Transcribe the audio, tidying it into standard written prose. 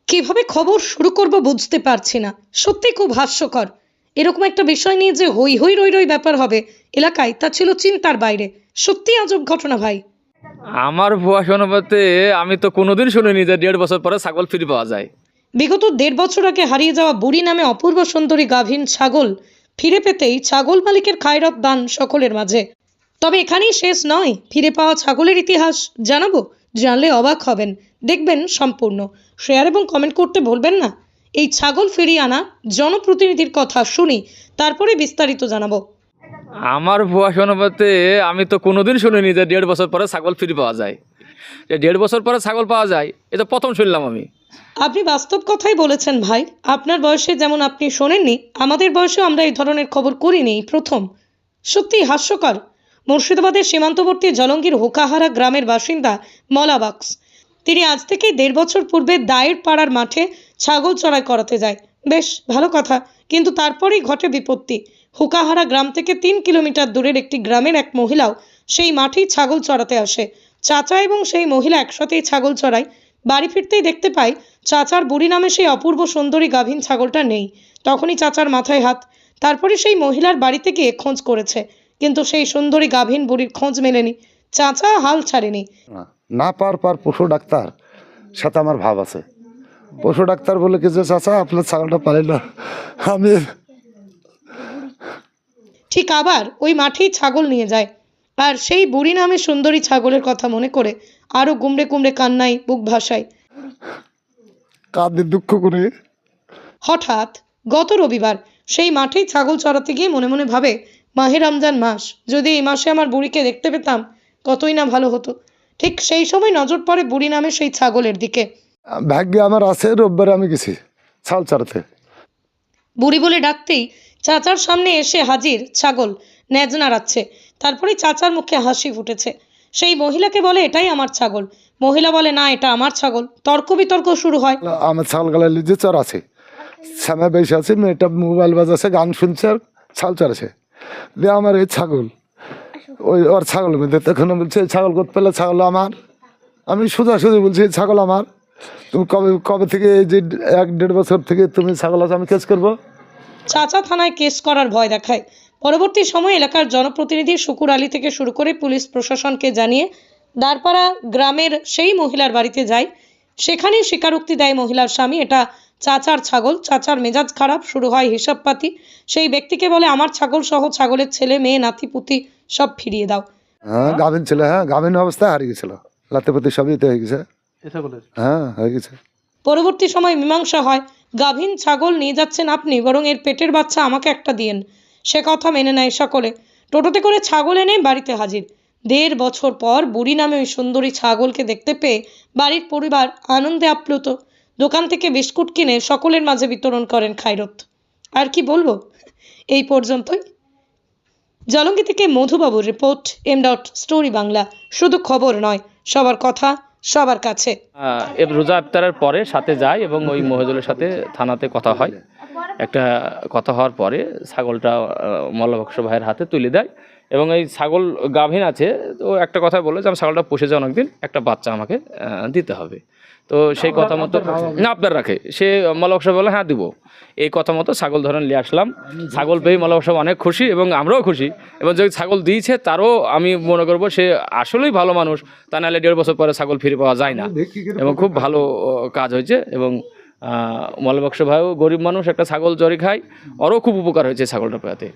কিভাবে খবর শুরু করব বুঝতে পারছি না। সত্যি খুব হাস্যকর। এরকম একটা বিষয় নিয়ে যে হই হই রই রই ব্যাপার হবে এলাকায়, তা ছিল চিন্তার বাইরে। সত্যি আজব ঘটনা ভাই। আমার ভুয়া শোনাতে আমি তো কোনোদিন শুনিনি যে 1.5 বছর পরে ছাগল ফিরে পাওয়া যায়। বিগত 1.5 বছর আগে হারিয়ে যাওয়া বুড়ি নামে অপূর্ব সুন্দরী গাভীন ছাগল ফিরে পেতেই ছাগল মালিকের খায়রাত দান সকলের মাঝে। তবে এখানেই শেষ নয়, ফিরে পাওয়া ছাগলের ইতিহাস জানাবো। জানলে অবাক হবেন। দেখবেন সম্পূর্ণ। শেয়ার এবং কমেন্ট করতে ভুলবেন না। এই ছাগল ফিরিয়ে আনা জনপ্রতিনিধির কথা শুনি, তারপরে বিস্তারিত জানাবো। আমার ভুয়া শোনাতে আমি তো কোনোদিন শুনিনি যে 1.5 বছর পরে ছাগল ফিরে পাওয়া যায়। যে 1.5 বছর পরে ছাগল পাওয়া যায় এটা প্রথম শুনলাম আমি। আপনি বাস্তব কথাই বলেছেন ভাই। আপনার বয়সে যেমন আপনি শোনেননি, আমাদের বয়সেও আমরা এই ধরনের খবর করিনি, এই প্রথম। সত্যি হাস্যকর। মুর্শিদাবাদের সীমান্তবর্তী জলঙ্গির হোকাহারা গ্রামের বাসিন্দা মলা বাক্স। তিনি আজ থেকে 1.5 বছর পূর্বে দায়ের পাড়ার মাঠে ছাগল চড়াই করাতে যায়। বেশ ভালো কথা, কিন্তু তারপরেই ঘটে বিপত্তি। হুকাহারা গ্রাম থেকে 3 কিলোমিটার দূরের একটি গ্রামের এক মহিলাও সেই মাঠেই ছাগল চড়াতে আসে। চাচা এবং সেই মহিলা একসাথেই ছাগল চড়ায়। বাড়ি ফিরতেই দেখতে পাই চাচার বুড়ি নামে সেই অপূর্ব সুন্দরী গাভীন ছাগলটা নেই। তখনই চাচার মাথায় হাত। তারপরে সেই মহিলার বাড়িতে গিয়ে খোঁজ করেছে, কিন্তু সেই সুন্দরী গাভীন বুড়ির খোঁজ মেলেনি। চাচা হাল ছাড়েনি। না পার পশু ডাক্তার সাথে আমার ভাব আছে। পশু ডাক্তার বলে কি যে চাচা আপনার ছাগলটা পারে না, আমি ঠিক আবার ওই মাঠেই ছাগল নিয়ে যায়। আর সেই বুড়ি নামে সুন্দরী ছাগলের কথা মনে করে আরো গুমড়ে কুমড়ে কান্নায় বুক ভাসায়। কাঁদে দুঃখ করে। হঠাৎ গত রবিবার সেই মাঠেই ছাগল চড়াতে গিয়ে মনে মনে ভাবে, মাহে রমজান মাস, যদি এই মাসে আমার বুড়িকে দেখতে পেতাম কতই না ভালো হতো। ঠিক সেই সময় নজর পড়ে বুড়ি নামে সেই ছাগলের দিকে। ভাগ্যে আমার আছে, রোববারে আমি গেছি ছাগল চড়াতে। বুড়ি বলে ডাকতেই চাচার সামনে এসে হাজির ছাগল, ন্যাজ নাড়াচ্ছে। তারপরে চাচার মুখে হাসি ফুটেছে। সেই মহিলাকে বলে, এটাই আমার ছাগল। মহিলা বলে, না এটা আমার ছাগল। তর্ক বিতর্ক শুরু হয়। আমার ছাগল গালা লিজে চর আছে, সামনে বেশি আছে, মেয়েটা মোবাইল বাজাচ্ছে, গান শুনছে আর ছাগল চড়াছে। দিয়ে আমার এই ছাগল ওই ওর ছাগল মধ্যে তখন বলছে ছাগল করতে পেলে ছাগল আমার। আমি সোজাসুজি বলছি ছাগল আমার। তুমি কবে কবে থেকে এই যে 1-1.5 বছর থেকে তুমি ছাগল আছে, আমি কেস করবো। চাচা থানায় কেস করার ভয় দেখায়। পরবর্তী সময় এলাকার জনপ্রতিনিধি শুকুর আলী থেকে শুরু করে পুলিশ প্রশাসনকে জানিয়ে দারপাড়া গ্রামের সেই মহিলার বাড়িতে যায়। সেখানেই স্বীকারোক্তি দেয় মহিলার স্বামী, এটা চাচার ছাগল। চাচার মেজাজ খারাপ, শুরু হয় হিসাবপাতি। সেই ব্যক্তিকে বলে, আমার ছাগল সহ ছাগলের ছেলে মেয়ে নাতি পুতি সব ফিরিয়ে দাও। হ্যাঁ গাভিন ছিল, হ্যাঁ গাভিন অবস্থায় হারিয়ে গেছিল, লাতেপতি সবই তো হয়ে গেছে। হ্যাঁ হয়ে গেছে। পরবর্তী সময় মীমাংসা হয়, গাভীন ছাগল নিয়ে যাচ্ছেন আপনি, বরং এর পেটের বাচ্চা আমাকে একটা দিয়েন। সে কথা মেনে নেয় সকলে। টোটোতে করে ছাগল এনে বাড়িতে হাজির। 1.5 বছর পর বুড়ি নামে ওই সুন্দরী ছাগলকে দেখতে পেয়ে বাড়ির পরিবার আনন্দে আপ্লুত। দোকান থেকে বিস্কুট কিনে সকলের মাঝে বিতরণ করেন খায়রত। আর কি বলবো, এই পর্যন্তই। জলঙ্গি থেকে মধুবাবুর রিপোর্ট, স্টোরি বাংলা। শুধু খবর নয়, সবার কথা সবার কাছে। এর রোজা ইফতারের পরে সাথে যায় এবং ওই মহিদুলের সাথে থানাতে কথা হয়। একটা কথা হওয়ার পরে ছাগলটা মল্লভক্ষ ভাইয়ের হাতে তুলে দেয় এবং এই ছাগল গাভীন আছে। তো একটা কথা বলে যে আমি ছাগলটা পুষে যাই অনেকদিন, একটা বাচ্চা আমাকে দিতে হবে। তো সেই কথা মতো না আপনার রাখে সে মল্লভক্ষ বলে হ্যাঁ দিব। এই কথা মতো ছাগল ধরেন নিয়ে আসলাম। ছাগল পেয়ে মল্লভক্ষ অনেক খুশি এবং আমরাও খুশি। এবং যে ছাগল দিয়েছে তারও আমি মনে করবো সে আসলেই ভালো মানুষ, তা নাহলে 1.5 বছর পরে ছাগল ফিরে পাওয়া যায় না। এবং খুব ভালো কাজ হয়েছে। এবং মল্লভক্ষ ভাইও গরিব মানুষ, একটা ছাগল জরি খায়, ওরও খুব উপকার হয়েছে ছাগলটা পেতে।